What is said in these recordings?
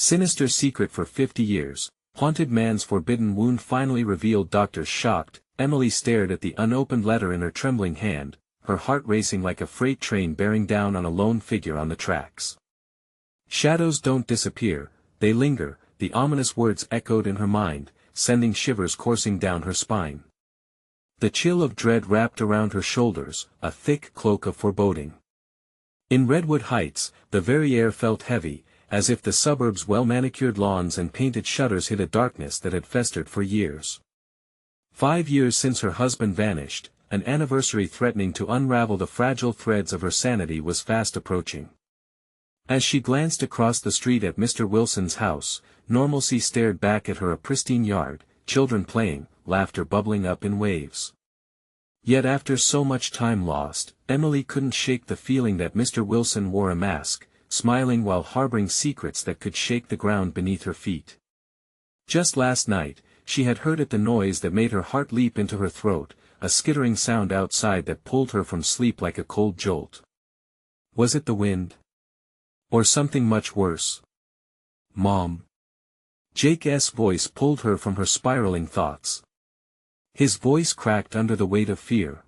Sinister secret for 50 years, haunted man's forbidden wound finally revealed. Doctors shocked. Emily stared at the unopened letter in her trembling hand, her heart racing like a freight train bearing down on a lone figure on the tracks. Shadows don't disappear, they linger, the ominous words echoed in her mind, sending shivers coursing down her spine. The chill of dread wrapped around her shoulders, a thick cloak of foreboding. In Redwood Heights, the very air felt heavy, as if the suburb's well-manicured lawns and painted shutters hid a darkness that had festered for years. 5 years since her husband vanished, an anniversary threatening to unravel the fragile threads of her sanity was fast approaching. As she glanced across the street at Mr. Wilson's house, normalcy stared back at her, a pristine yard, children playing, laughter bubbling up in waves. Yet after so much time lost, Emily couldn't shake the feeling that Mr. Wilson wore a mask, smiling while harboring secrets that could shake the ground beneath her feet. Just last night, she had heard the noise that made her heart leap into her throat, a skittering sound outside that pulled her from sleep like a cold jolt. Was it the wind? Or something much worse? Mom. Jake's voice pulled her from her spiraling thoughts. His voice cracked under the weight of fear.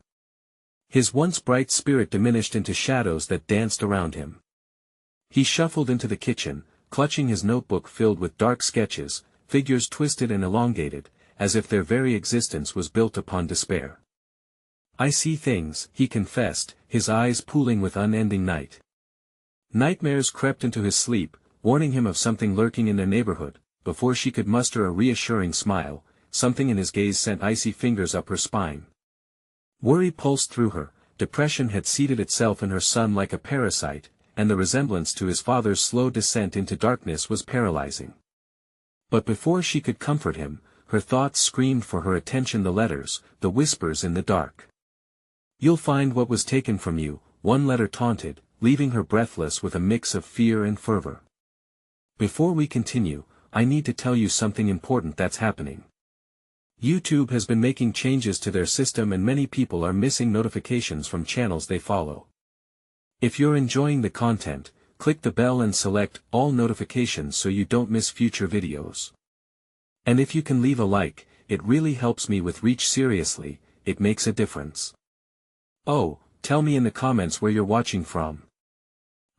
His once bright spirit diminished into shadows that danced around him. He shuffled into the kitchen, clutching his notebook filled with dark sketches, figures twisted and elongated, as if their very existence was built upon despair. I see things, he confessed, his eyes pooling with unending night. Nightmares crept into his sleep, warning him of something lurking in their neighborhood. Before she could muster a reassuring smile, something in his gaze sent icy fingers up her spine. Worry pulsed through her, depression had seated itself in her son like a parasite, and the resemblance to his father's slow descent into darkness was paralyzing. But before she could comfort him, her thoughts screamed for her attention, the letters, the whispers in the dark. You'll find what was taken from you, one letter taunted, leaving her breathless with a mix of fear and fervor. Before we continue, I need to tell you something important that's happening. YouTube has been making changes to their system and many people are missing notifications from channels they follow. If you're enjoying the content, click the bell and select all notifications so you don't miss future videos. And if you can leave a like, it really helps me with reach. Seriously, it makes a difference. Oh, tell me in the comments where you're watching from.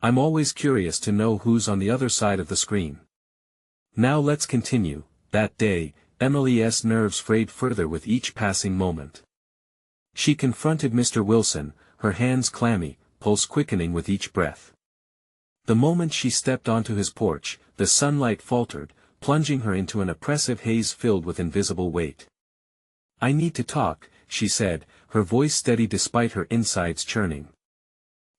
I'm always curious to know who's on the other side of the screen. Now let's continue. That day, Emily's nerves frayed further with each passing moment. She confronted Mr. Wilson, her hands clammy, pulse quickening with each breath. The moment she stepped onto his porch, the sunlight faltered, plunging her into an oppressive haze filled with invisible weight. I need to talk, she said, her voice steady despite her insides churning.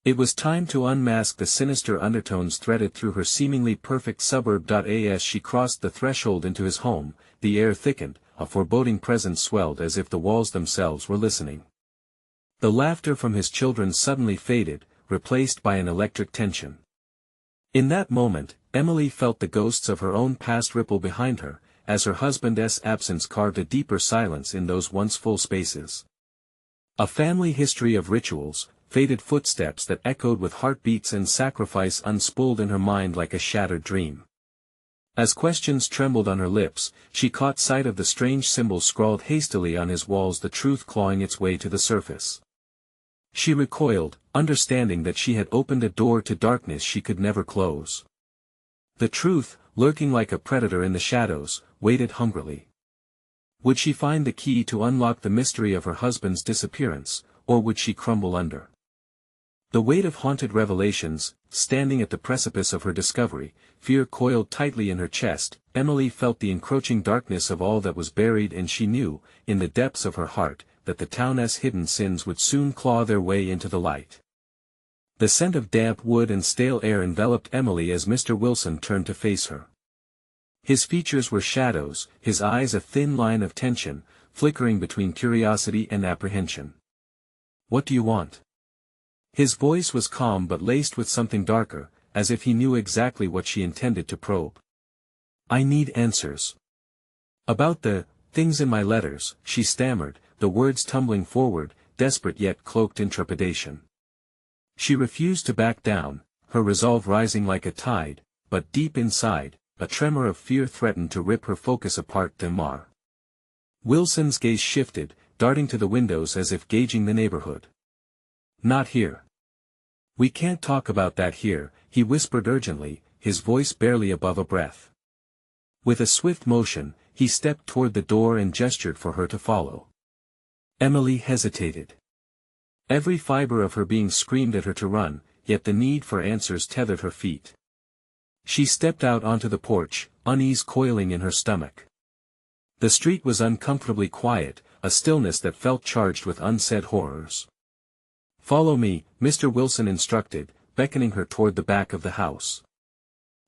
It was time to unmask the sinister undertones threaded through her seemingly perfect suburb. As she crossed the threshold into his home, the air thickened, a foreboding presence swelled as if the walls themselves were listening. The laughter from his children suddenly faded, replaced by an electric tension. In that moment, Emily felt the ghosts of her own past ripple behind her, as her husband's absence carved a deeper silence in those once full spaces. A family history of rituals, faded footsteps that echoed with heartbeats and sacrifice unspooled in her mind like a shattered dream. As questions trembled on her lips, she caught sight of the strange symbols scrawled hastily on his walls, the truth clawing its way to the surface. She recoiled, understanding that she had opened a door to darkness she could never close. The truth, lurking like a predator in the shadows, waited hungrily. Would she find the key to unlock the mystery of her husband's disappearance, or would she crumble under the weight of haunted revelations? Standing at the precipice of her discovery, fear coiled tightly in her chest. Emily felt the encroaching darkness of all that was buried, and she knew, in the depths of her heart, that the town's hidden sins would soon claw their way into the light. The scent of damp wood and stale air enveloped Emily as Mr. Wilson turned to face her. His features were shadows, his eyes a thin line of tension, flickering between curiosity and apprehension. What do you want? His voice was calm but laced with something darker, as if he knew exactly what she intended to probe. I need answers. About the things in my letters, she stammered, the words tumbling forward, desperate yet cloaked in trepidation. She refused to back down, her resolve rising like a tide, but deep inside, a tremor of fear threatened to rip her focus apart. Mar. Wilson's gaze shifted, darting to the windows as if gauging the neighborhood. Not here. We can't talk about that here, he whispered urgently, his voice barely above a breath. With a swift motion, he stepped toward the door and gestured for her to follow. Emily hesitated. Every fiber of her being screamed at her to run, yet the need for answers tethered her feet. She stepped out onto the porch, unease coiling in her stomach. The street was uncomfortably quiet, a stillness that felt charged with unsaid horrors. "Follow me," Mr. Wilson instructed, beckoning her toward the back of the house.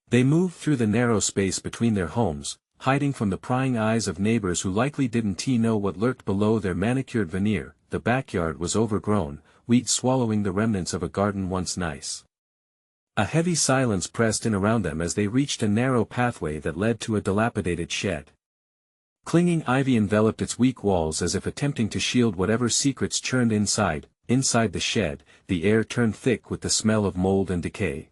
They moved through the narrow space between their homes, hiding from the prying eyes of neighbors who likely didn't know what lurked below their manicured veneer. The backyard was overgrown, weeds swallowing the remnants of a garden once nice. A heavy silence pressed in around them as they reached a narrow pathway that led to a dilapidated shed. Clinging ivy enveloped its weak walls as if attempting to shield whatever secrets churned inside. Inside the shed, the air turned thick with the smell of mold and decay.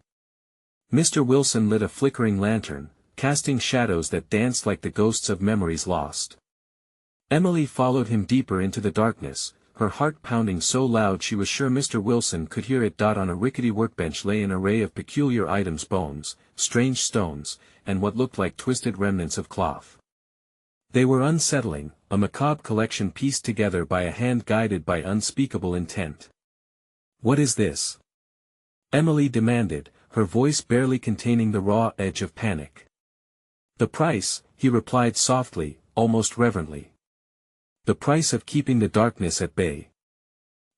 Mr. Wilson lit a flickering lantern, casting shadows that danced like the ghosts of memories lost. Emily followed him deeper into the darkness, her heart pounding so loud she was sure Mr. Wilson could hear it. On a rickety workbench lay an array of peculiar items: bones, strange stones, and what looked like twisted remnants of cloth. They were unsettling, a macabre collection pieced together by a hand guided by unspeakable intent. "What is this?" Emily demanded, her voice barely containing the raw edge of panic. "The price," he replied softly, almost reverently. "The price of keeping the darkness at bay.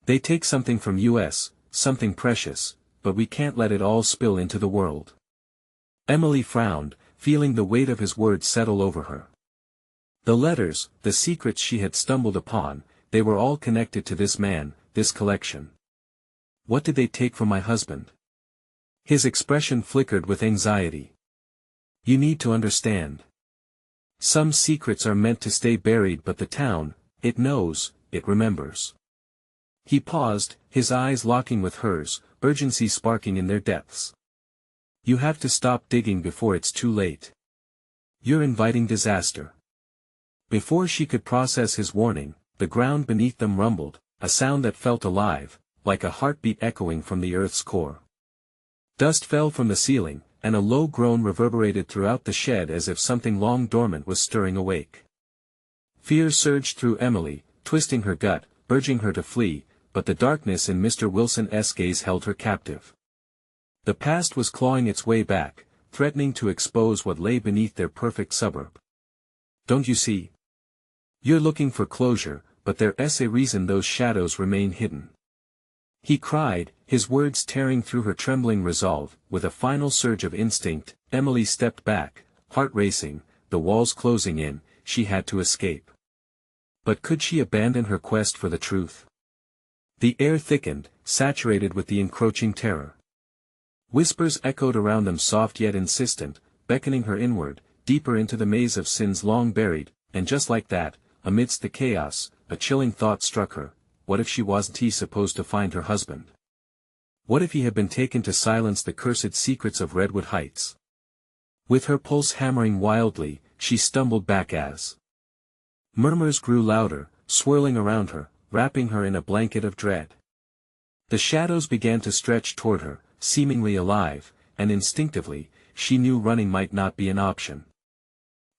They take something from us, something precious, but we can't let it all spill into the world." Emily frowned, feeling the weight of his words settle over her. The letters, the secrets she had stumbled upon, they were all connected to this man, this collection. "What did they take from my husband?" His expression flickered with anxiety. "You need to understand. Some secrets are meant to stay buried, but the town, it knows, it remembers." He paused, his eyes locking with hers, urgency sparking in their depths. "You have to stop digging before it's too late. You're inviting disaster." Before she could process his warning, the ground beneath them rumbled, a sound that felt alive, like a heartbeat echoing from the earth's core. Dust fell from the ceiling, and a low groan reverberated throughout the shed as if something long dormant was stirring awake. Fear surged through Emily, twisting her gut, urging her to flee, but the darkness in Mr. Wilson's gaze held her captive. The past was clawing its way back, threatening to expose what lay beneath their perfect suburb. "Don't you see? You're looking for closure, but there's a reason those shadows remain hidden," he cried, his words tearing through her trembling resolve. With a final surge of instinct, Emily stepped back, heart racing, the walls closing in. She had to escape. But could she abandon her quest for the truth? The air thickened, saturated with the encroaching terror. Whispers echoed around them, soft yet insistent, beckoning her inward, deeper into the maze of sins long buried. And just like that, amidst the chaos, a chilling thought struck her. What if she wasn't supposed to find her husband? What if he had been taken to silence the cursed secrets of Redwood Heights? With her pulse hammering wildly, she stumbled back as murmurs grew louder, swirling around her, wrapping her in a blanket of dread. The shadows began to stretch toward her, seemingly alive, and instinctively, she knew running might not be an option.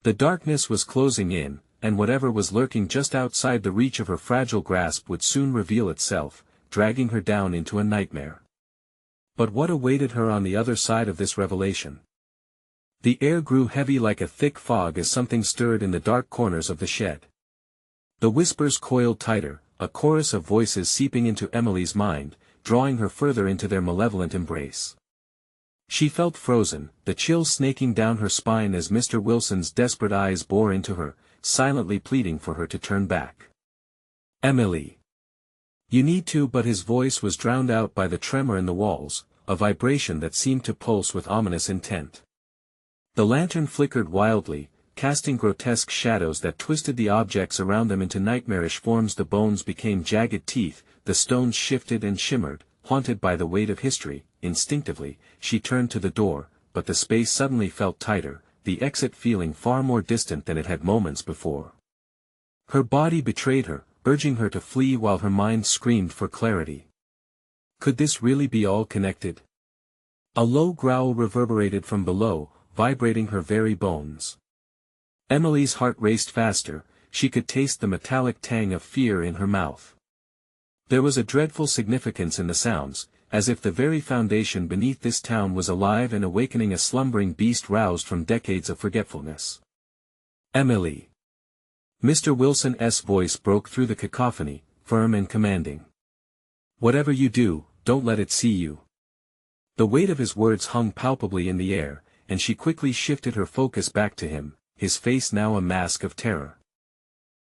The darkness was closing in, and whatever was lurking just outside the reach of her fragile grasp would soon reveal itself, dragging her down into a nightmare. But what awaited her on the other side of this revelation? The air grew heavy like a thick fog as something stirred in the dark corners of the shed. The whispers coiled tighter, a chorus of voices seeping into Emily's mind, drawing her further into their malevolent embrace. She felt frozen, the chill snaking down her spine as Mr. Wilson's desperate eyes bore into her, silently pleading for her to turn back. "Emily. You need to," but his voice was drowned out by the tremor in the walls, a vibration that seemed to pulse with ominous intent. The lantern flickered wildly, casting grotesque shadows that twisted the objects around them into nightmarish forms. The bones became jagged teeth, the stones shifted and shimmered, haunted by the weight of history. Instinctively, she turned to the door, but the space suddenly felt tighter, the exit feeling far more distant than it had moments before. Her body betrayed her, urging her to flee while her mind screamed for clarity. Could this really be all connected? A low growl reverberated from below, vibrating her very bones. Emily's heart raced faster, she could taste the metallic tang of fear in her mouth. There was a dreadful significance in the sounds, as if the very foundation beneath this town was alive and awakening a slumbering beast roused from decades of forgetfulness. Emily. Mr. Wilson's voice broke through the cacophony, firm and commanding. Whatever you do, don't let it see you. The weight of his words hung palpably in the air, and she quickly shifted her focus back to him, his face now a mask of terror.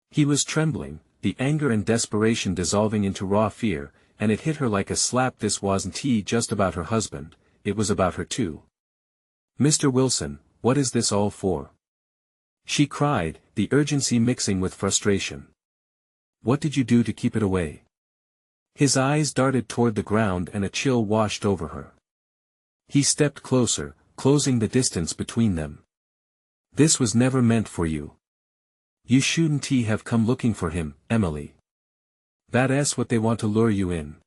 He was trembling, the anger and desperation dissolving into raw fear, and it hit her like a slap. This wasn't just about her husband, it was about her too. Mr. Wilson, what is this all for? She cried, the urgency mixing with frustration. What did you do to keep it away? His eyes darted toward the ground and a chill washed over her. He stepped closer, closing the distance between them. This was never meant for you. You shouldn't have come looking for him, Emily. That's what they want to lure you in.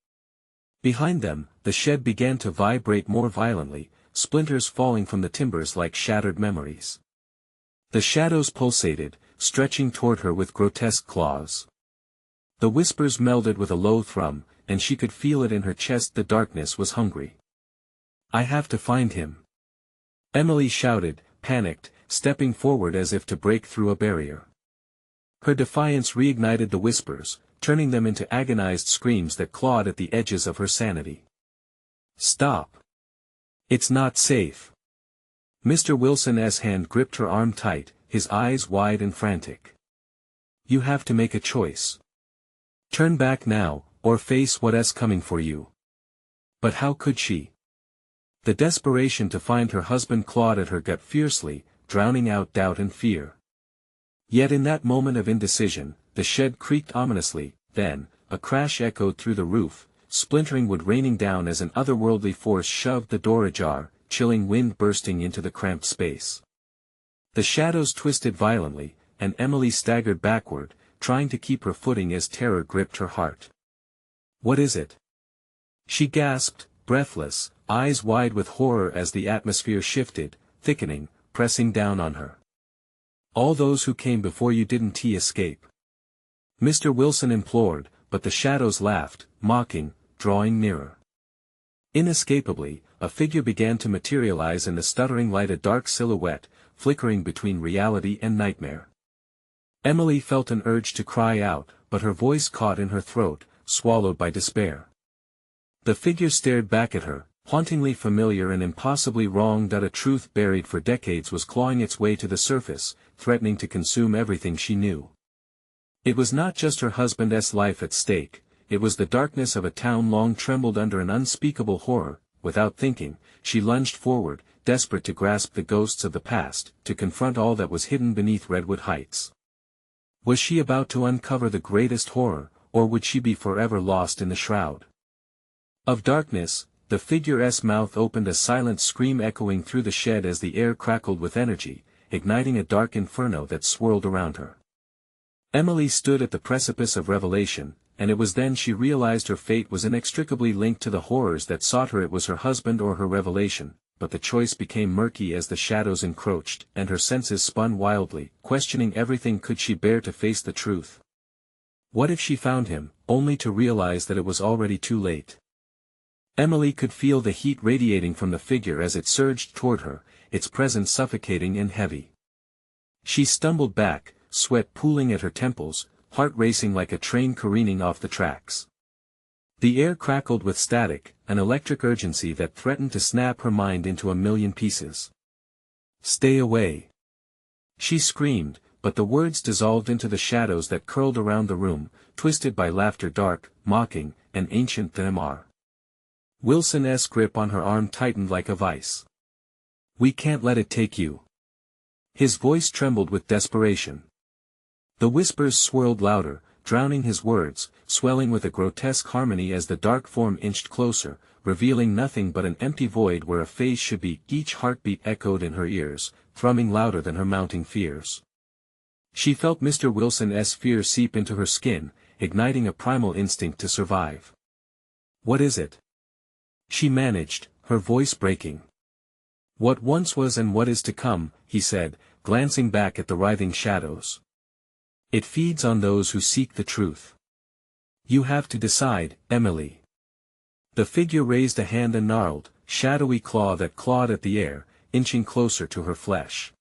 Behind them, the shed began to vibrate more violently, splinters falling from the timbers like shattered memories. The shadows pulsated, stretching toward her with grotesque claws. The whispers melded with a low thrum, and she could feel it in her chest. The darkness was hungry. I have to find him. Emily shouted, panicked, stepping forward as if to break through a barrier. Her defiance reignited the whispers, turning them into agonized screams that clawed at the edges of her sanity. Stop. It's not safe. Mr. Wilson's hand gripped her arm tight, his eyes wide and frantic. You have to make a choice. Turn back now, or face what's coming for you. But how could she? The desperation to find her husband clawed at her gut fiercely, drowning out doubt and fear. Yet in that moment of indecision, the shed creaked ominously, then, a crash echoed through the roof, splintering wood raining down as an otherworldly force shoved the door ajar, chilling wind bursting into the cramped space. The shadows twisted violently, and Emily staggered backward, trying to keep her footing as terror gripped her heart. What is it? She gasped, breathless, eyes wide with horror as the atmosphere shifted, thickening, pressing down on her. All those who came before you didn't escape. Mr. Wilson implored, but the shadows laughed, mocking, drawing nearer. Inescapably, a figure began to materialize in the stuttering light, a dark silhouette, flickering between reality and nightmare. Emily felt an urge to cry out, but her voice caught in her throat, swallowed by despair. The figure stared back at her, hauntingly familiar and impossibly wrong. A truth buried for decades was clawing its way to the surface, threatening to consume everything she knew. It was not just her husband's life at stake, it was the darkness of a town long trembled under an unspeakable horror. Without thinking, she lunged forward, desperate to grasp the ghosts of the past, to confront all that was hidden beneath Redwood Heights. Was she about to uncover the greatest horror, or would she be forever lost in the shroud of darkness? The figure's mouth opened, a silent scream echoing through the shed as the air crackled with energy, igniting a dark inferno that swirled around her. Emily stood at the precipice of revelation, and it was then she realized her fate was inextricably linked to the horrors that sought her. It was her husband or her revelation, but the choice became murky as the shadows encroached, and her senses spun wildly, questioning everything. Could she bear to face the truth? What if she found him, only to realize that it was already too late? Emily could feel the heat radiating from the figure as it surged toward her, its presence suffocating and heavy. She stumbled back, sweat pooling at her temples, heart racing like a train careening off the tracks. The air crackled with static, an electric urgency that threatened to snap her mind into a million pieces. Stay away! She screamed, but the words dissolved into the shadows that curled around the room, twisted by laughter, dark, mocking, and ancient. Thamar. Wilson's grip on her arm tightened like a vice. We can't let it take you. His voice trembled with desperation. The whispers swirled louder, drowning his words, swelling with a grotesque harmony as the dark form inched closer, revealing nothing but an empty void where a face should be. Each heartbeat echoed in her ears, thrumming louder than her mounting fears. She felt Mr. Wilson's fear seep into her skin, igniting a primal instinct to survive. "What is it?" she managed, her voice breaking. "What once was and what is to come," he said, glancing back at the writhing shadows. "It feeds on those who seek the truth. You have to decide, Emily." The figure raised a hand, a gnarled, shadowy claw that clawed at the air, inching closer to her flesh.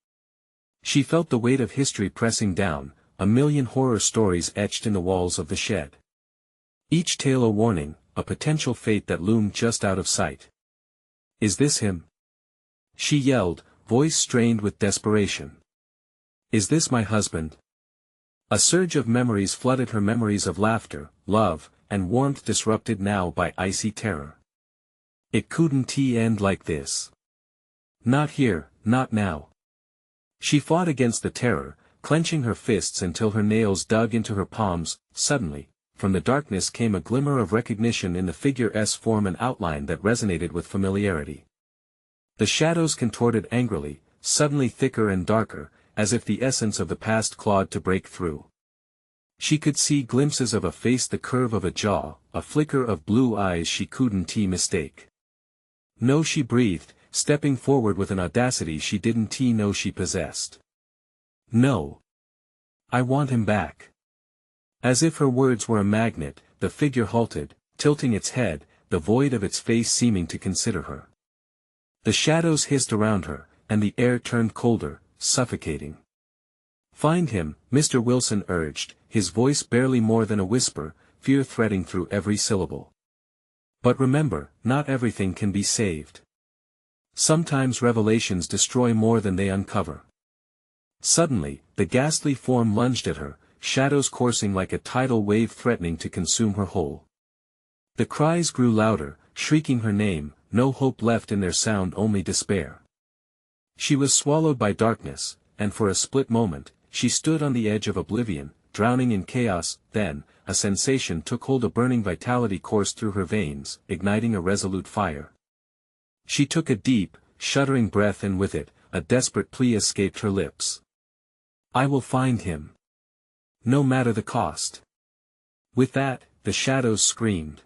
She felt the weight of history pressing down, a million horror stories etched in the walls of the shed. Each tale a warning, a potential fate that loomed just out of sight. "Is this him?" she yelled, voice strained with desperation. "Is this my husband?" A surge of memories flooded her, memories of laughter, love, and warmth disrupted now by icy terror. It couldn't end like this. Not here, not now. She fought against the terror, clenching her fists until her nails dug into her palms. Suddenly, from the darkness came a glimmer of recognition in the figure's form, an outline that resonated with familiarity. The shadows contorted angrily, suddenly thicker and darker, as if the essence of the past clawed to break through. She could see glimpses of a face, the curve of a jaw, a flicker of blue eyes she couldn't mistake. "No," she breathed, stepping forward with an audacity she didn't know she possessed. "No. I want him back." As if her words were a magnet, the figure halted, tilting its head, the void of its face seeming to consider her. The shadows hissed around her, and the air turned colder, suffocating. "Find him," Mr. Wilson urged, his voice barely more than a whisper, fear threading through every syllable. "But remember, not everything can be saved. Sometimes revelations destroy more than they uncover." Suddenly, the ghastly form lunged at her, shadows coursing like a tidal wave threatening to consume her whole. The cries grew louder, shrieking her name, no hope left in their sound, only despair. She was swallowed by darkness, and for a split moment, she stood on the edge of oblivion, drowning in chaos. Then, a sensation took hold, a burning vitality coursed through her veins, igniting a resolute fire. She took a deep, shuddering breath, and with it, a desperate plea escaped her lips. "I will find him. No matter the cost." With that, the shadows screamed.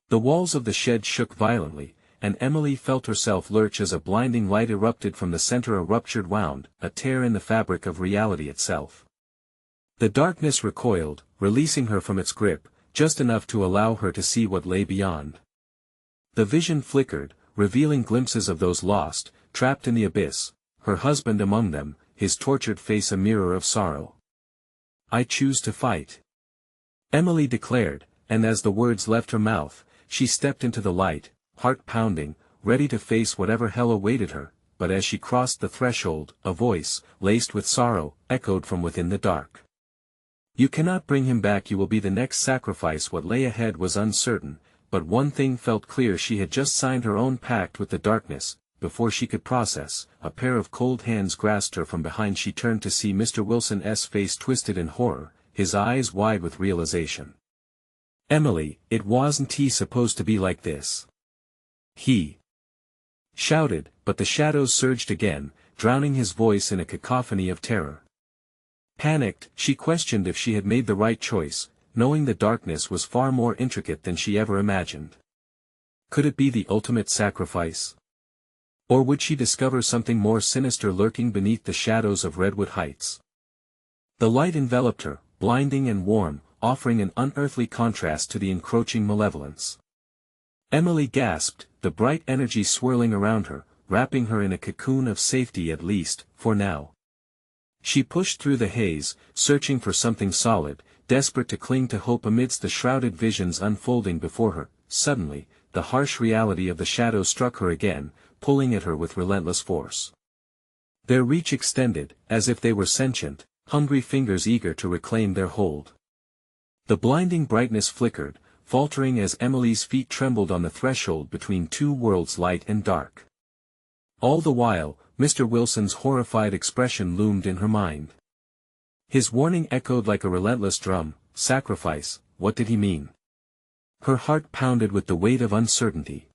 The walls of the shed shook violently, and Emily felt herself lurch as a blinding light erupted from the center, a ruptured wound, a tear in the fabric of reality itself. The darkness recoiled, releasing her from its grip, just enough to allow her to see what lay beyond. The vision flickered, revealing glimpses of those lost, trapped in the abyss, her husband among them, his tortured face a mirror of sorrow. "I choose to fight," Emily declared, and as the words left her mouth, she stepped into the light, heart pounding, ready to face whatever hell awaited her. But as she crossed the threshold, a voice, laced with sorrow, echoed from within the dark. "You cannot bring him back. You will be the next sacrifice." What lay ahead was uncertain, but one thing felt clear: she had just signed her own pact with the darkness. Before she could process, a pair of cold hands grasped her from behind. She turned to see Mr. Wilson's face twisted in horror, his eyes wide with realization. "Emily, it wasn't he supposed to be like this?" he shouted, but the shadows surged again, drowning his voice in a cacophony of terror. Panicked, she questioned if she had made the right choice, knowing the darkness was far more intricate than she ever imagined. Could it be the ultimate sacrifice? Or would she discover something more sinister lurking beneath the shadows of Redwood Heights? The light enveloped her, blinding and warm, offering an unearthly contrast to the encroaching malevolence. Emily gasped, the bright energy swirling around her, wrapping her in a cocoon of safety, at least, for now. She pushed through the haze, searching for something solid, desperate to cling to hope amidst the shrouded visions unfolding before her. Suddenly, the harsh reality of the shadows struck her again, pulling at her with relentless force. Their reach extended, as if they were sentient, hungry fingers eager to reclaim their hold. The blinding brightness flickered, faltering as Emily's feet trembled on the threshold between two worlds, light and dark. All the while, Mr. Wilson's horrified expression loomed in her mind. His warning echoed like a relentless drum, sacrifice, what did he mean? Her heart pounded with the weight of uncertainty.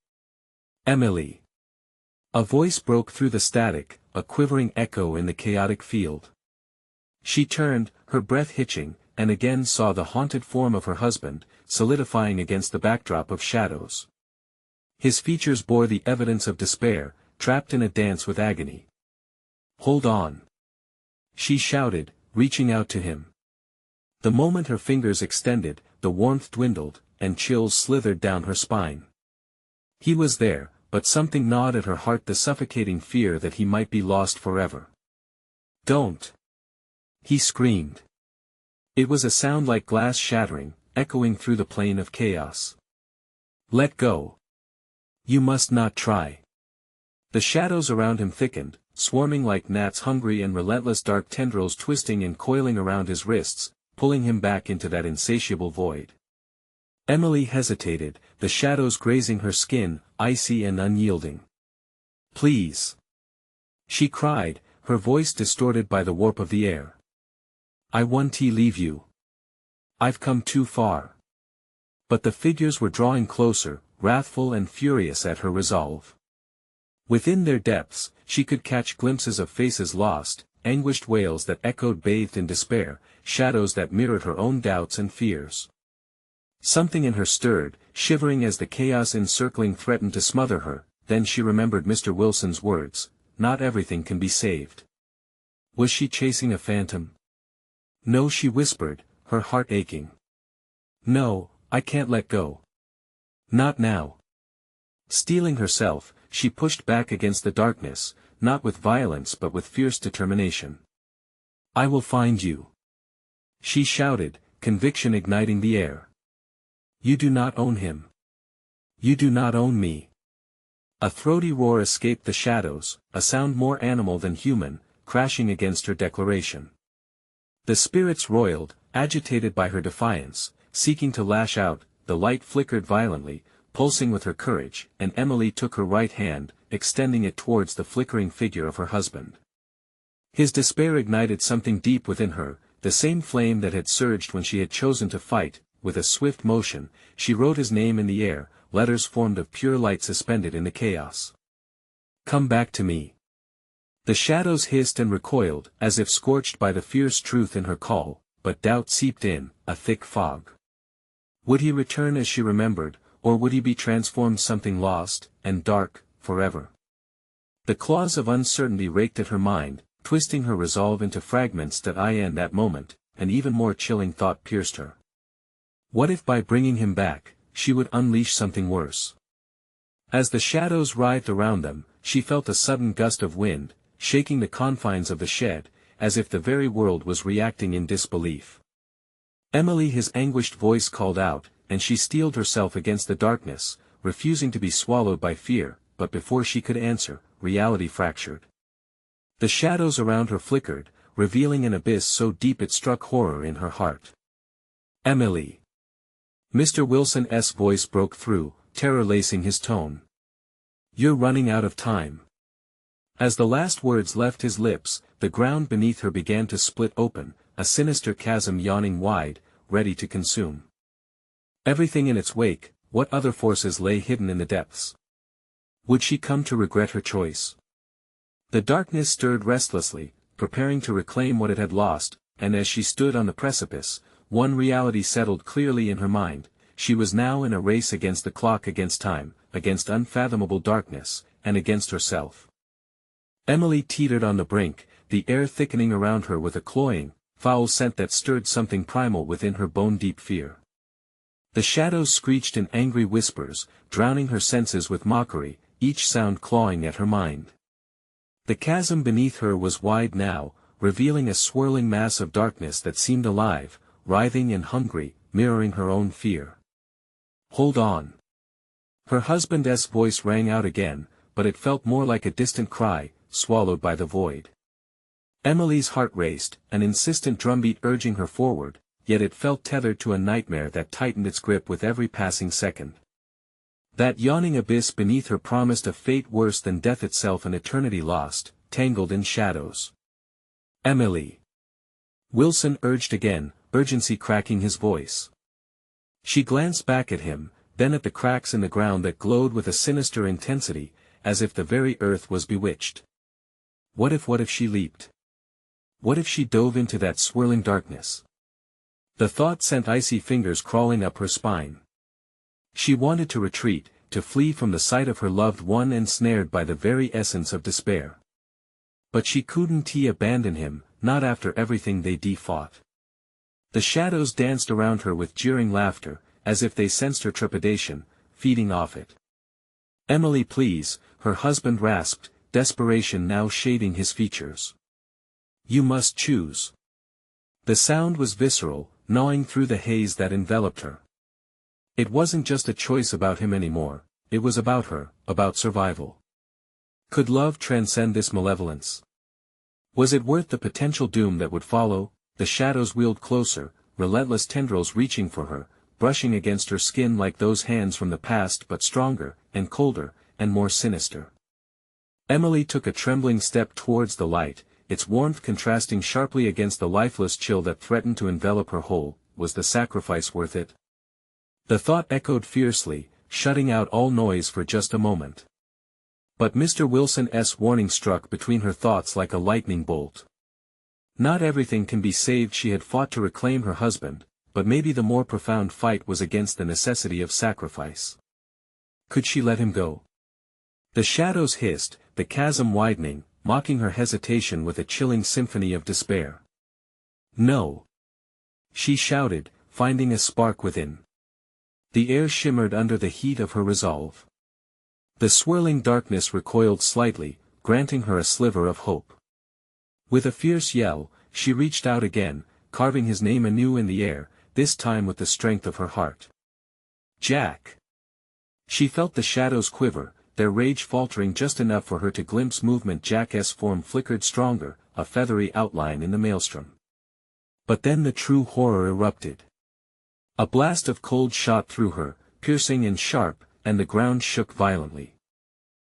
Emily. A voice broke through the static, a quivering echo in the chaotic field. She turned, her breath hitching, and again saw the haunted form of her husband, solidifying against the backdrop of shadows. His features bore the evidence of despair, trapped in a dance with agony. "Hold on!" she shouted, reaching out to him. The moment her fingers extended, the warmth dwindled, and chills slithered down her spine. He was there, but something gnawed at her heart, the suffocating fear that he might be lost forever. "Don't!" he screamed. It was a sound like glass shattering, echoing through the plain of chaos. "Let go. You must not try." The shadows around him thickened, swarming like gnats, hungry and relentless, dark tendrils twisting and coiling around his wrists, pulling him back into that insatiable void. Emily hesitated, the shadows grazing her skin, icy and unyielding. "Please!" she cried, her voice distorted by the warp of the air. "I won't leave you. I've come too far." But the figures were drawing closer, wrathful and furious at her resolve. Within their depths, she could catch glimpses of faces lost, anguished wails that echoed bathed in despair, shadows that mirrored her own doubts and fears. Something in her stirred, shivering as the chaos encircling threatened to smother her. Then she remembered Mr. Wilson's words, "Not everything can be saved." Was she chasing a phantom? "No," she whispered, her heart aching. "No, I can't let go. Not now." Steeling herself, she pushed back against the darkness, not with violence but with fierce determination. "I will find you," she shouted, conviction igniting the air. "You do not own him. You do not own me." A throaty roar escaped the shadows, a sound more animal than human, crashing against her declaration. The spirits roiled, agitated by her defiance, seeking to lash out. The light flickered violently, pulsing with her courage, and Emily took her right hand, extending it towards the flickering figure of her husband. His despair ignited something deep within her, the same flame that had surged when she had chosen to fight. With a swift motion, she wrote his name in the air, letters formed of pure light suspended in the chaos. "Come back to me." The shadows hissed and recoiled, as if scorched by the fierce truth in her call, but doubt seeped in, a thick fog. Would he return as she remembered, or would he be transformed something lost, and dark, forever? The claws of uncertainty raked at her mind, twisting her resolve into fragments that in that moment, an even more chilling thought pierced her. What if by bringing him back, she would unleash something worse? As the shadows writhed around them, she felt a sudden gust of wind, shaking the confines of the shed, as if the very world was reacting in disbelief. "Emily!" his anguished voice called out, and she steeled herself against the darkness, refusing to be swallowed by fear, but before she could answer, reality fractured. The shadows around her flickered, revealing an abyss so deep it struck horror in her heart. "Emily!" Mr. Wilson's voice broke through, terror lacing his tone. "You're running out of time." As the last words left his lips, the ground beneath her began to split open, a sinister chasm yawning wide, ready to consume everything in its wake. What other forces lay hidden in the depths? Would she come to regret her choice? The darkness stirred restlessly, preparing to reclaim what it had lost, and as she stood on the precipice, one reality settled clearly in her mind: she was now in a race against the clock, against time, against unfathomable darkness, and against herself. Emily teetered on the brink, the air thickening around her with a cloying, foul scent that stirred something primal within her bone-deep fear. The shadows screeched in angry whispers, drowning her senses with mockery, each sound clawing at her mind. The chasm beneath her was wide now, revealing a swirling mass of darkness that seemed alive, writhing and hungry, mirroring her own fear. "Hold on!" Her husband's voice rang out again, but it felt more like a distant cry, swallowed by the void. Emily's heart raced, an insistent drumbeat urging her forward, yet it felt tethered to a nightmare that tightened its grip with every passing second. That yawning abyss beneath her promised a fate worse than death itself, an eternity lost, tangled in shadows. "Emily!" Wilson urged again, urgency cracking his voice. She glanced back at him, then at the cracks in the ground that glowed with a sinister intensity, as if the very earth was bewitched. What if she leaped? What if she dove into that swirling darkness? The thought sent icy fingers crawling up her spine. She wanted to retreat, to flee from the sight of her loved one ensnared by the very essence of despair. But she couldn't abandon him, not after everything they'd fought. The shadows danced around her with jeering laughter, as if they sensed her trepidation, feeding off it. "Emily, please," her husband rasped, desperation now shading his features. "You must choose." The sound was visceral, gnawing through the haze that enveloped her. It wasn't just a choice about him anymore, it was about her, about survival. Could love transcend this malevolence? Was it worth the potential doom that would follow? The shadows wheeled closer, relentless tendrils reaching for her, brushing against her skin like those hands from the past, but stronger, and colder, and more sinister. Emily took a trembling step towards the light, its warmth contrasting sharply against the lifeless chill that threatened to envelop her whole. Was the sacrifice worth it? The thought echoed fiercely, shutting out all noise for just a moment. But Mr. Wilson's warning struck between her thoughts like a lightning bolt. Not everything can be saved. She had fought to reclaim her husband, but maybe the more profound fight was against the necessity of sacrifice. Could she let him go? The shadows hissed, the chasm widening, mocking her hesitation with a chilling symphony of despair. "No!" she shouted, finding a spark within. The air shimmered under the heat of her resolve. The swirling darkness recoiled slightly, granting her a sliver of hope. With a fierce yell, she reached out again, carving his name anew in the air, this time with the strength of her heart. "Jack!" She felt the shadows quiver, their rage faltering just enough for her to glimpse movement. Jack's form flickered stronger, a feathery outline in the maelstrom. But then the true horror erupted. A blast of cold shot through her, piercing and sharp, and the ground shook violently.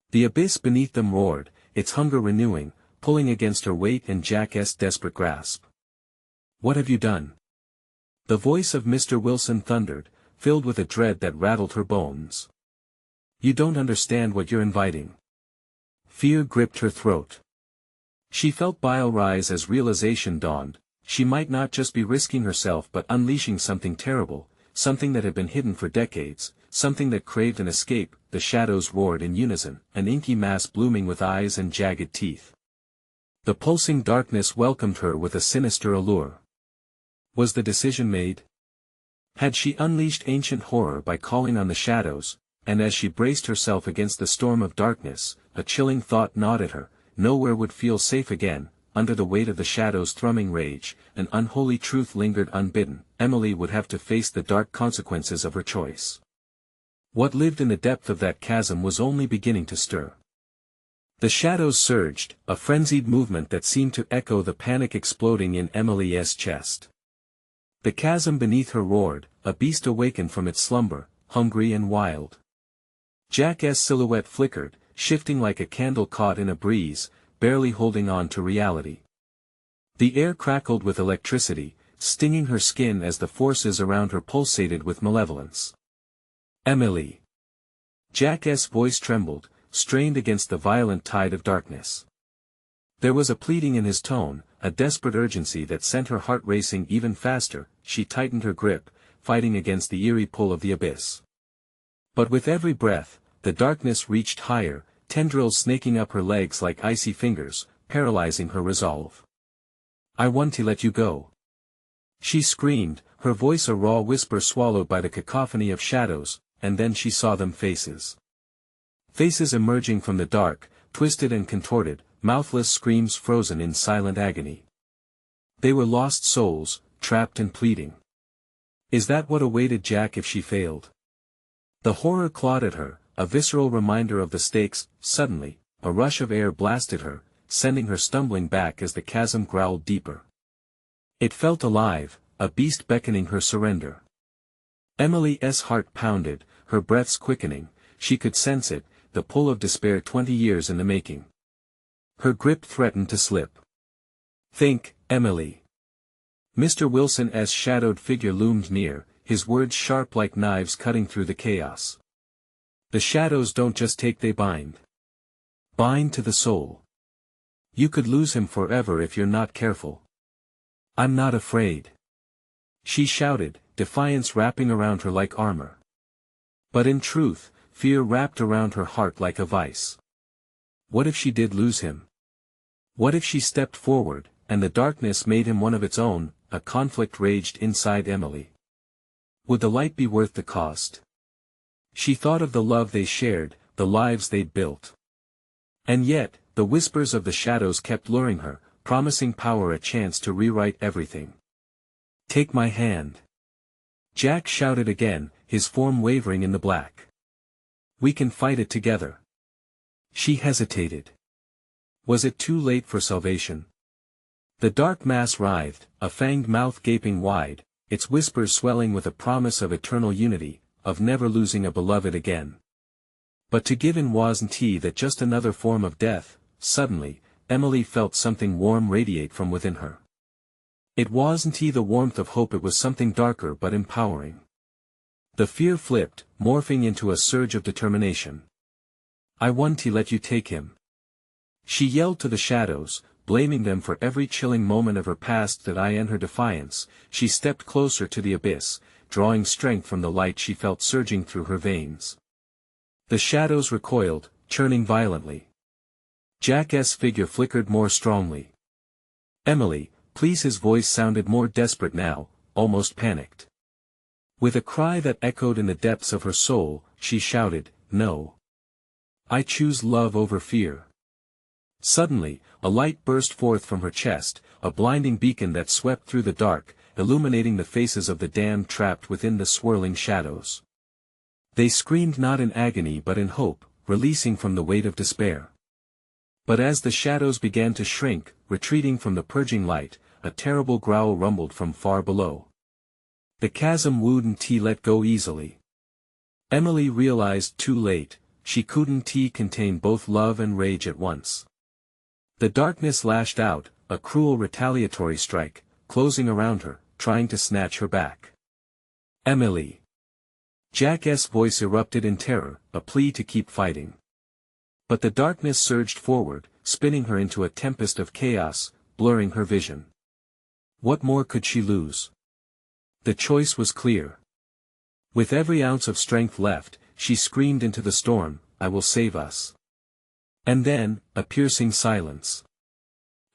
The abyss beneath them roared, its hunger renewing, pulling against her weight and Jack's desperate grasp. "What have you done?" The voice of Mr. Wilson thundered, filled with a dread that rattled her bones. "You don't understand what you're inviting." Fear gripped her throat. She felt bile rise as realization dawned. She might not just be risking herself but unleashing something terrible, something that had been hidden for decades, something that craved an escape. The shadows roared in unison, an inky mass blooming with eyes and jagged teeth. The pulsing darkness welcomed her with a sinister allure. Was the decision made? Had she unleashed ancient horror by calling on the shadows? And as she braced herself against the storm of darkness, a chilling thought gnawed at her: nowhere would feel safe again. Under the weight of the shadows' thrumming rage, an unholy truth lingered unbidden: Emily would have to face the dark consequences of her choice. What lived in the depth of that chasm was only beginning to stir. The shadows surged, a frenzied movement that seemed to echo the panic exploding in Emily's chest. The chasm beneath her roared, a beast awakened from its slumber, hungry and wild. Jack's silhouette flickered, shifting like a candle caught in a breeze, barely holding on to reality. The air crackled with electricity, stinging her skin as the forces around her pulsated with malevolence. "Emily!" Jack's voice trembled, strained against the violent tide of darkness. There was a pleading in his tone, a desperate urgency that sent her heart racing even faster. She tightened her grip, fighting against the eerie pull of the abyss. But with every breath, the darkness reached higher, tendrils snaking up her legs like icy fingers, paralyzing her resolve. "I want to let you go," she screamed, her voice a raw whisper swallowed by the cacophony of shadows. And then she saw them: faces. Faces emerging from the dark, twisted and contorted, mouthless screams frozen in silent agony. They were lost souls, trapped and pleading. Is that what awaited Jack if she failed? The horror clawed at her, a visceral reminder of the stakes. Suddenly, a rush of air blasted her, sending her stumbling back as the chasm growled deeper. It felt alive, a beast beckoning her surrender. Emily's heart pounded, her breaths quickening. She could sense it, the pull of despair 20 years in the making. Her grip threatened to slip. "Think, Emily. Mr. Wilson's shadowed figure loomed near, his words sharp like knives cutting through the chaos. The shadows don't just take, they bind. Bind to the soul. You could lose him forever if you're not careful. I'm not afraid. She shouted, defiance wrapping around her like armor. But in truth, fear wrapped around her heart like a vice. What if she did lose him? What if she stepped forward, and the darkness made him one of its own? A conflict raged inside Emily. Would the light be worth the cost? She thought of the love they shared, the lives they'd built. And yet, the whispers of the shadows kept luring her, promising power, a chance to rewrite everything. Take my hand. Jack shouted again, his form wavering in the black. We can fight it together. She hesitated. Was it too late for salvation? The dark mass writhed, a fanged mouth gaping wide, its whispers swelling with a promise of eternal unity, of never losing a beloved again. But to give in wasn't that just another form of death? Suddenly, Emily felt something warm radiate from within her. It wasn't the warmth of hope, it was something darker but empowering. The fear flipped, morphing into a surge of determination. I want to let you take him. She yelled to the shadows, blaming them for every chilling moment of her past. That in her defiance, she stepped closer to the abyss, drawing strength from the light she felt surging through her veins. The shadows recoiled, churning violently. Jack's figure flickered more strongly. Emily, please. His voice sounded more desperate now, almost panicked. With a cry that echoed in the depths of her soul, she shouted, no. I choose love over fear. Suddenly, a light burst forth from her chest, a blinding beacon that swept through the dark, illuminating the faces of the damned trapped within the swirling shadows. They screamed not in agony but in hope, releasing from the weight of despair. But as the shadows began to shrink, retreating from the purging light, a terrible growl rumbled from far below. The chasm wouldn't let go easily. Emily realized too late, she couldn't contain both love and rage at once. The darkness lashed out, a cruel retaliatory strike, closing around her, trying to snatch her back. Emily. Jack's voice erupted in terror, a plea to keep fighting. But the darkness surged forward, spinning her into a tempest of chaos, blurring her vision. What more could she lose? The choice was clear. With every ounce of strength left, she screamed into the storm, I will save us. And then, a piercing silence.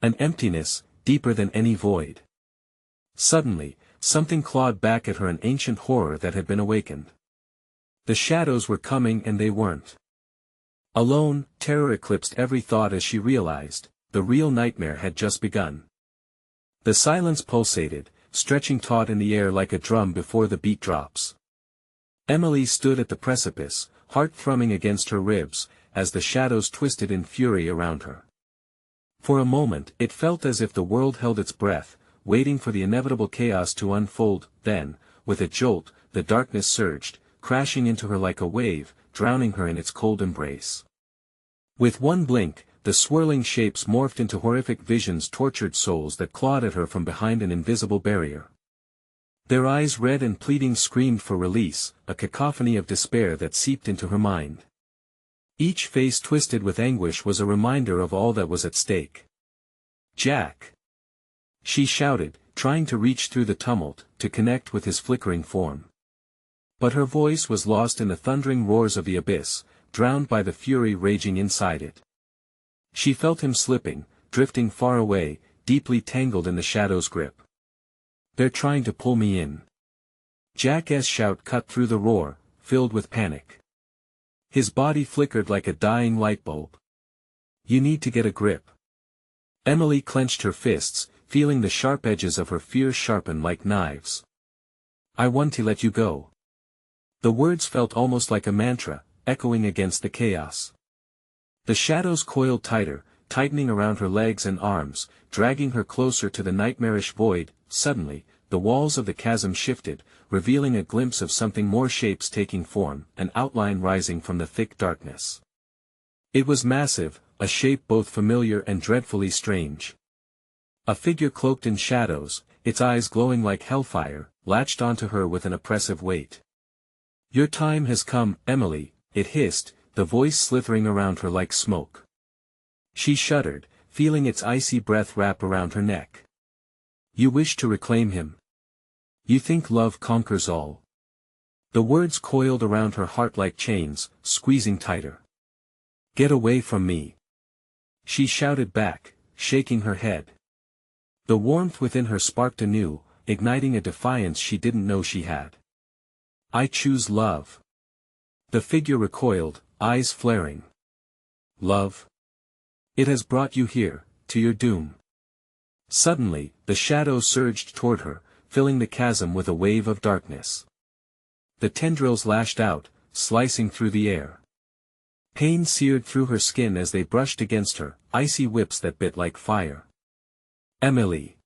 An emptiness, deeper than any void. Suddenly, something clawed back at her, an ancient horror that had been awakened. The shadows were coming and they weren't alone. Terror eclipsed every thought as she realized, the real nightmare had just begun. The silence pulsated, stretching taut in the air like a drum before the beat drops. Emily stood at the precipice, heart thrumming against her ribs, as the shadows twisted in fury around her. For a moment it felt as if the world held its breath, waiting for the inevitable chaos to unfold. Then, with a jolt, the darkness surged, crashing into her like a wave, drowning her in its cold embrace. With one blink, the swirling shapes morphed into horrific visions, tortured souls that clawed at her from behind an invisible barrier. Their eyes, red and pleading, screamed for release, a cacophony of despair that seeped into her mind. Each face twisted with anguish was a reminder of all that was at stake. Jack! She shouted, trying to reach through the tumult, to connect with his flickering form. But her voice was lost in the thundering roars of the abyss, drowned by the fury raging inside it. She felt him slipping, drifting far away, deeply tangled in the shadow's grip. They're trying to pull me in. Jack's shout cut through the roar, filled with panic. His body flickered like a dying light bulb. You need to get a grip. Emily clenched her fists, feeling the sharp edges of her fear sharpen like knives. I want to let you go. The words felt almost like a mantra, echoing against the chaos. The shadows coiled tighter, tightening around her legs and arms, dragging her closer to the nightmarish void. Suddenly, the walls of the chasm shifted, revealing a glimpse of something more, shapes taking form, an outline rising from the thick darkness. It was massive, a shape both familiar and dreadfully strange. A figure cloaked in shadows, its eyes glowing like hellfire, latched onto her with an oppressive weight. "Your time has come, Emily," it hissed, the voice slithering around her like smoke. She shuddered, feeling its icy breath wrap around her neck. "You wish to reclaim him? You think love conquers all?" The words coiled around her heart like chains, squeezing tighter. "Get away from me!" she shouted back, shaking her head. The warmth within her sparked anew, igniting a defiance she didn't know she had. "I choose love." The figure recoiled, eyes flaring. "Love? It has brought you here, to your doom." Suddenly, the shadow surged toward her, filling the chasm with a wave of darkness. The tendrils lashed out, slicing through the air. Pain seared through her skin as they brushed against her, icy whips that bit like fire. "Emily!"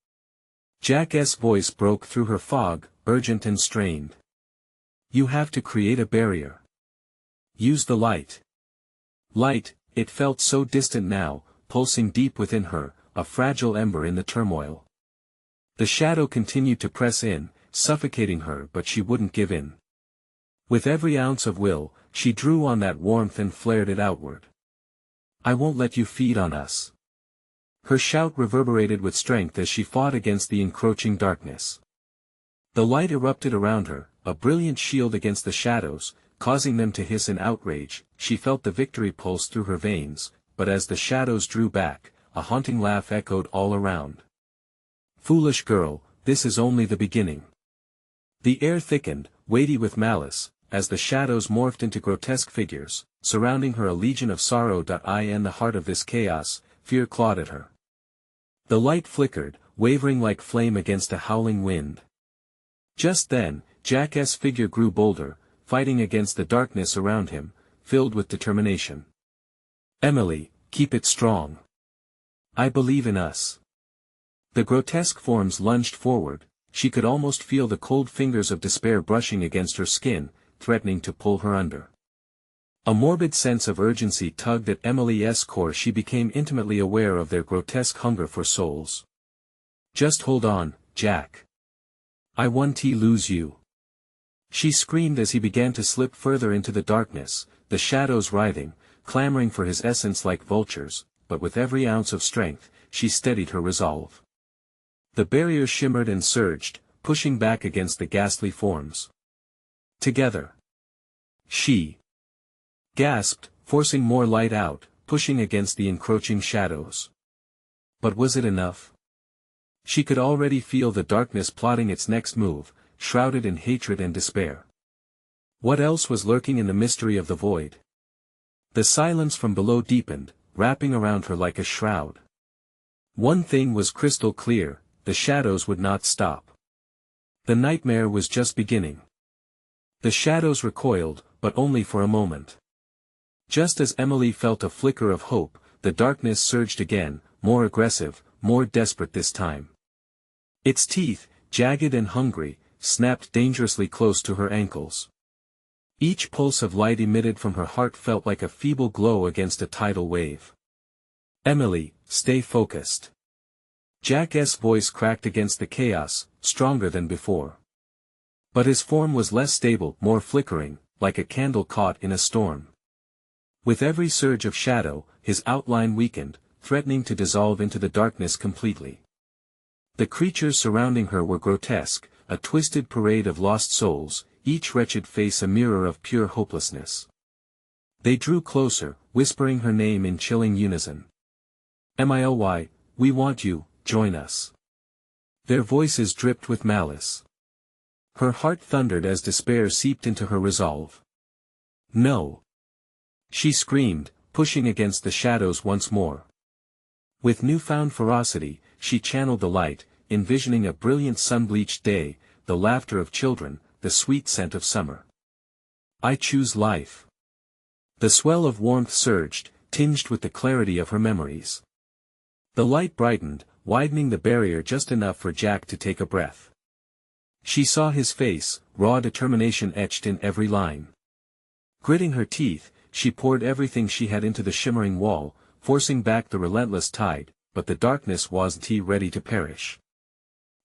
Jack's voice broke through her fog, urgent and strained. "You have to create a barrier. Use the light." Light, it felt so distant now, pulsing deep within her, a fragile ember in the turmoil. The shadow continued to press in, suffocating her, but she wouldn't give in. With every ounce of will, she drew on that warmth and flared it outward. "I won't let you feed on us." Her shout reverberated with strength as she fought against the encroaching darkness. The light erupted around her, a brilliant shield against the shadows, causing them to hiss in outrage. She felt the victory pulse through her veins, but as the shadows drew back, a haunting laugh echoed all around. "Foolish girl, this is only the beginning." The air thickened, weighty with malice, as the shadows morphed into grotesque figures, surrounding her a legion of sorrow. In the heart of this chaos, fear clawed at her. The light flickered, wavering like flame against a howling wind. Just then, Jack's figure grew bolder, fighting against the darkness around him, filled with determination. "Emily, keep it strong. I believe in us." The grotesque forms lunged forward. She could almost feel the cold fingers of despair brushing against her skin, threatening to pull her under. A morbid sense of urgency tugged at Emily's core. She became intimately aware of their grotesque hunger for souls. "Just hold on, Jack. I won't lose you." She screamed as he began to slip further into the darkness, the shadows writhing, clamoring for his essence like vultures, but with every ounce of strength, she steadied her resolve. The barrier shimmered and surged, pushing back against the ghastly forms. "Together." She gasped, forcing more light out, pushing against the encroaching shadows. But was it enough? She could already feel the darkness plotting its next move, shrouded in hatred and despair. What else was lurking in the mystery of the void? The silence from below deepened, wrapping around her like a shroud. One thing was crystal clear: the shadows would not stop. The nightmare was just beginning. The shadows recoiled, but only for a moment. Just as Emily felt a flicker of hope, the darkness surged again, more aggressive, more desperate this time. Its teeth, jagged and hungry, snapped dangerously close to her ankles. Each pulse of light emitted from her heart felt like a feeble glow against a tidal wave. "Emily, stay focused." Jack's voice cracked against the chaos, stronger than before. But his form was less stable, more flickering, like a candle caught in a storm. With every surge of shadow, his outline weakened, threatening to dissolve into the darkness completely. The creatures surrounding her were grotesque, a twisted parade of lost souls, each wretched face a mirror of pure hopelessness. They drew closer, whispering her name in chilling unison. "Emily, we want you, join us." Their voices dripped with malice. Her heart thundered as despair seeped into her resolve. "No!" she screamed, pushing against the shadows once more. With newfound ferocity, she channeled the light, envisioning a brilliant sun-bleached day, the laughter of children, the sweet scent of summer. "I choose life." The swell of warmth surged, tinged with the clarity of her memories. The light brightened, widening the barrier just enough for Jack to take a breath. She saw his face, raw determination etched in every line. Gritting her teeth, she poured everything she had into the shimmering wall, forcing back the relentless tide, but the darkness wasn't ready to perish.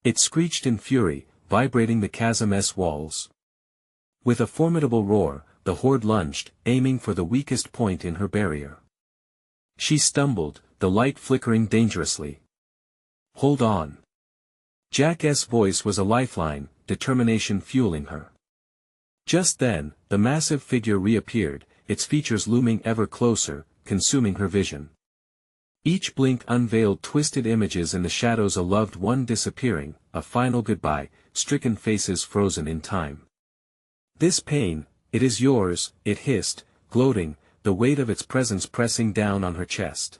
It screeched in fury, vibrating the chasm's walls. With a formidable roar, the horde lunged, aiming for the weakest point in her barrier. She stumbled, the light flickering dangerously. "Hold on." Jack's voice was a lifeline, determination fueling her. Just then, the massive figure reappeared, its features looming ever closer, consuming her vision. Each blink unveiled twisted images in the shadows, a loved one disappearing, a final goodbye, stricken faces frozen in time. "This pain, it is yours," it hissed, gloating, the weight of its presence pressing down on her chest.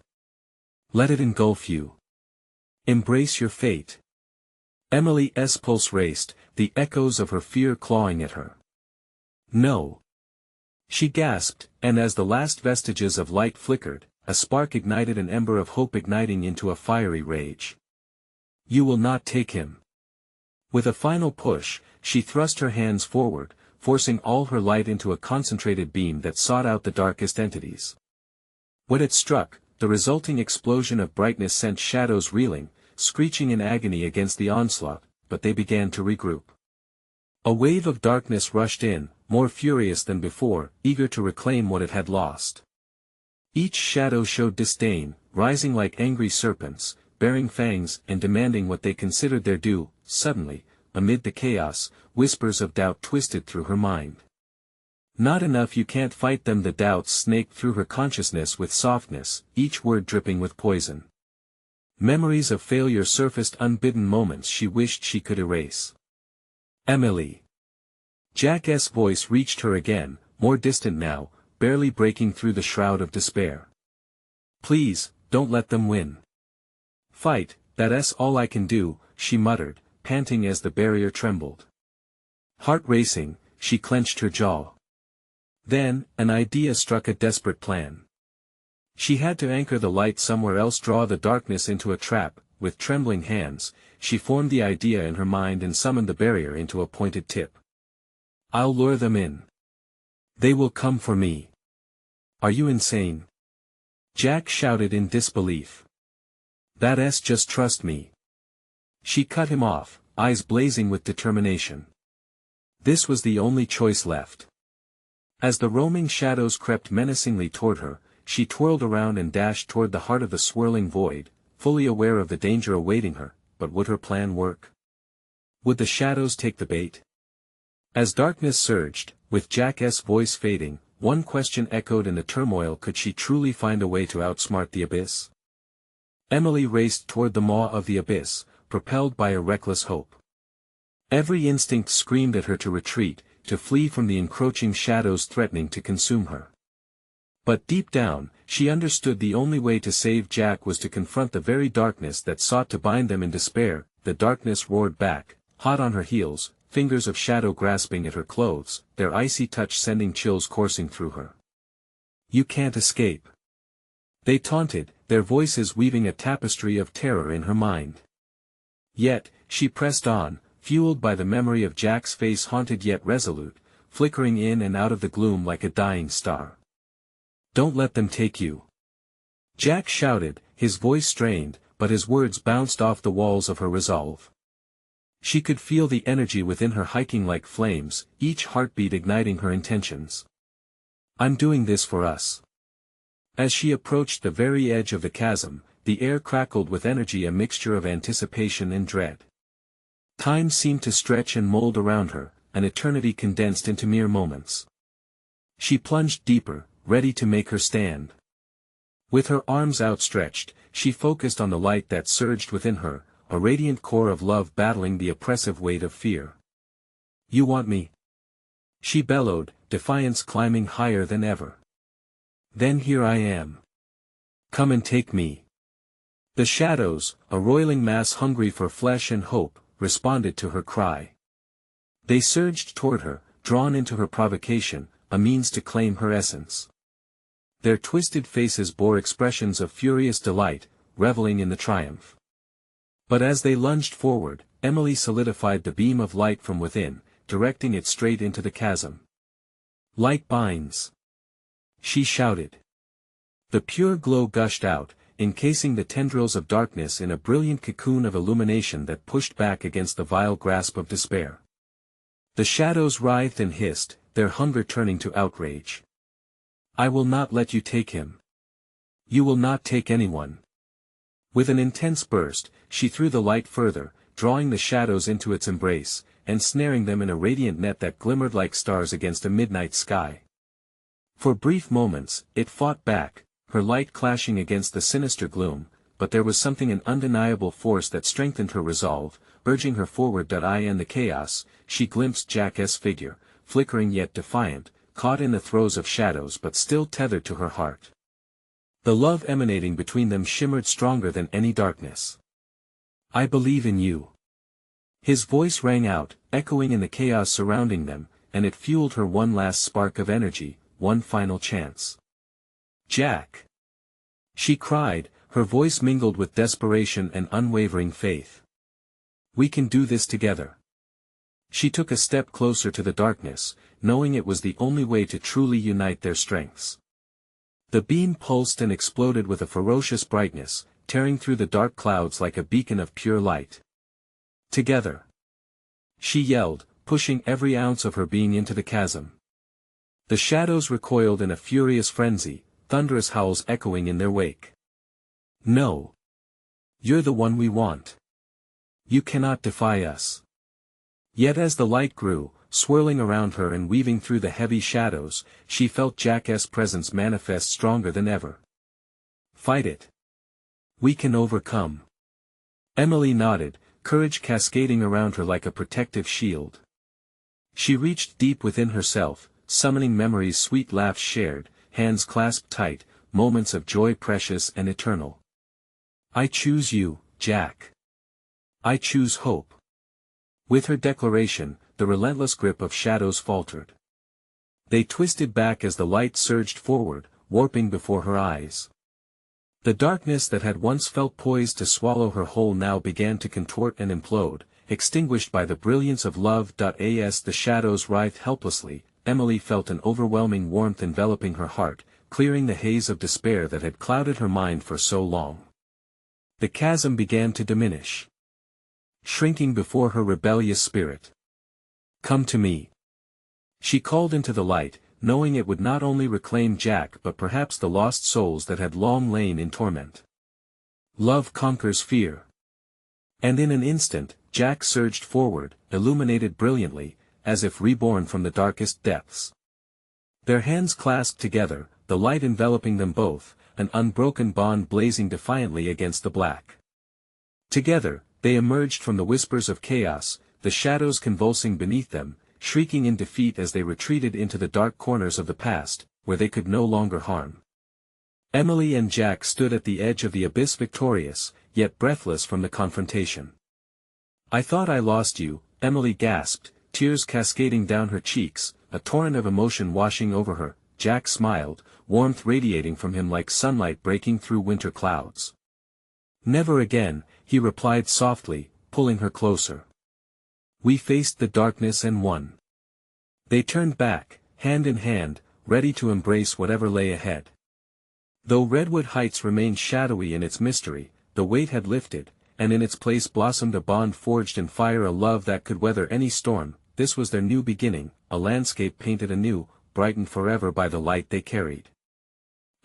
"Let it engulf you. Embrace your fate." Emily's pulse raced, the echoes of her fear clawing at her. "No." She gasped, and as the last vestiges of light flickered, a spark ignited, an ember of hope igniting into a fiery rage. "You will not take him." With a final push, she thrust her hands forward, forcing all her light into a concentrated beam that sought out the darkest entities. When it struck, the resulting explosion of brightness sent shadows reeling, screeching in agony against the onslaught, but they began to regroup. A wave of darkness rushed in, more furious than before, eager to reclaim what it had lost. Each shadow showed disdain, rising like angry serpents, bearing fangs and demanding what they considered their due. Suddenly, amid the chaos, whispers of doubt twisted through her mind. "Not enough, you can't fight them." The doubts snaked through her consciousness with softness, each word dripping with poison. Memories of failure surfaced, unbidden moments she wished she could erase. "Emily." Jack's voice reached her again, more distant now, barely breaking through the shroud of despair. "Please, don't let them win. Fight, that's all I can do," she muttered, panting as the barrier trembled. Heart racing, she clenched her jaw. Then, an idea struck, a desperate plan. She had to anchor the light somewhere else, draw the darkness into a trap. With trembling hands, she formed the idea in her mind and summoned the barrier into a pointed tip. "I'll lure them in. They will come for me." "Are you insane?" Jack shouted in disbelief. "That's just trust me." She cut him off, eyes blazing with determination. This was the only choice left. As the roaming shadows crept menacingly toward her, she twirled around and dashed toward the heart of the swirling void, fully aware of the danger awaiting her. But would her plan work? Would the shadows take the bait? As darkness surged, with Jack's voice fading, one question echoed in the turmoil: could she truly find a way to outsmart the abyss? Emily raced toward the maw of the abyss, propelled by a reckless hope. Every instinct screamed at her to retreat, to flee from the encroaching shadows threatening to consume her. But deep down, she understood the only way to save Jack was to confront the very darkness that sought to bind them in despair. The darkness roared back, hot on her heels, fingers of shadow grasping at her clothes, their icy touch sending chills coursing through her. "You can't escape," they taunted, their voices weaving a tapestry of terror in her mind. Yet, she pressed on, fueled by the memory of Jack's face, haunted yet resolute, flickering in and out of the gloom like a dying star. "Don't let them take you," Jack shouted, his voice strained, but his words bounced off the walls of her resolve. She could feel the energy within her hiking like flames, each heartbeat igniting her intentions. "I'm doing this for us." As she approached the very edge of the chasm, the air crackled with energy, a mixture of anticipation and dread. Time seemed to stretch and mold around her, an eternity condensed into mere moments. She plunged deeper, ready to make her stand. With her arms outstretched, she focused on the light that surged within her, a radiant core of love battling the oppressive weight of fear. "You want me?" she bellowed, defiance climbing higher than ever. "Then here I am. Come and take me." The shadows, a roiling mass hungry for flesh and hope, responded to her cry. They surged toward her, drawn into her provocation, a means to claim her essence. Their twisted faces bore expressions of furious delight, reveling in the triumph. But as they lunged forward, Emily solidified the beam of light from within, directing it straight into the chasm. "Light binds!" she shouted. The pure glow gushed out, encasing the tendrils of darkness in a brilliant cocoon of illumination that pushed back against the vile grasp of despair. The shadows writhed and hissed, their hunger turning to outrage. "I will not let you take him. You will not take anyone." With an intense burst, she threw the light further, drawing the shadows into its embrace, and snaring them in a radiant net that glimmered like stars against a midnight sky. For brief moments, it fought back, her light clashing against the sinister gloom, but there was something an undeniable force that strengthened her resolve, urging her forward. In the chaos, she glimpsed Jack's figure, flickering yet defiant, caught in the throes of shadows but still tethered to her heart. The love emanating between them shimmered stronger than any darkness. "I believe in you." His voice rang out, echoing in the chaos surrounding them, and it fueled her one last spark of energy, one final chance. "Jack!" she cried, her voice mingled with desperation and unwavering faith. "We can do this together." She took a step closer to the darkness, knowing it was the only way to truly unite their strengths. The beam pulsed and exploded with a ferocious brightness, tearing through the dark clouds like a beacon of pure light. "Together!" she yelled, pushing every ounce of her being into the chasm. The shadows recoiled in a furious frenzy, thunderous howls echoing in their wake. "No! You're the one we want. You cannot defy us." Yet as the light grew, swirling around her and weaving through the heavy shadows, she felt Jack's presence manifest stronger than ever. "Fight it. We can overcome." Emily nodded, courage cascading around her like a protective shield. She reached deep within herself, summoning memories, sweet laughs shared, hands clasped tight, moments of joy precious and eternal. "I choose you, Jack. I choose hope." With her declaration, the relentless grip of shadows faltered. They twisted back as the light surged forward, warping before her eyes. The darkness that had once felt poised to swallow her whole now began to contort and implode, extinguished by the brilliance of love. As the shadows writhed helplessly, Emily felt an overwhelming warmth enveloping her heart, clearing the haze of despair that had clouded her mind for so long. The chasm began to diminish, shrinking before her rebellious spirit. "Come to me." She called into the light, knowing it would not only reclaim Jack but perhaps the lost souls that had long lain in torment. Love conquers fear. And in an instant, Jack surged forward, illuminated brilliantly, as if reborn from the darkest depths. Their hands clasped together, the light enveloping them both, an unbroken bond blazing defiantly against the black. Together, they emerged from the whispers of chaos, the shadows convulsing beneath them, shrieking in defeat as they retreated into the dark corners of the past, where they could no longer harm. Emily and Jack stood at the edge of the abyss victorious, yet breathless from the confrontation. "I thought I lost you," Emily gasped, tears cascading down her cheeks, a torrent of emotion washing over her. Jack smiled, warmth radiating from him like sunlight breaking through winter clouds. "Never again," he replied softly, pulling her closer. "We faced the darkness and won." They turned back, hand in hand, ready to embrace whatever lay ahead. Though Redwood Heights remained shadowy in its mystery, the weight had lifted, and in its place blossomed a bond forged in fire, a love that could weather any storm. This was their new beginning, a landscape painted anew, brightened forever by the light they carried.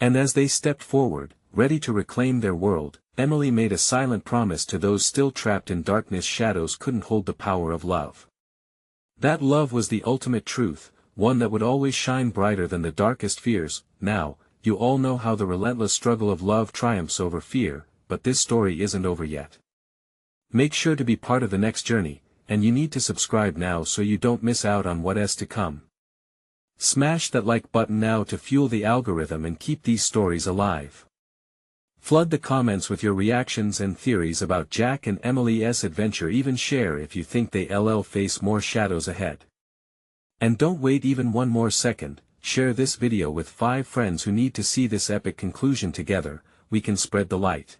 And as they stepped forward, ready to reclaim their world, Emily made a silent promise to those still trapped in darkness: shadows couldn't hold the power of love. That love was the ultimate truth, one that would always shine brighter than the darkest fears. Now, you all know how the relentless struggle of love triumphs over fear, but this story isn't over yet. Make sure to be part of the next journey, and you need to subscribe now so you don't miss out on what is to come. Smash that like button now to fuel the algorithm and keep these stories alive. Flood the comments with your reactions and theories about Jack and Emily's adventure. Even share if you think they'll face more shadows ahead. And don't wait even one more second, share this video with 5 friends who need to see this epic conclusion. Together, we can spread the light.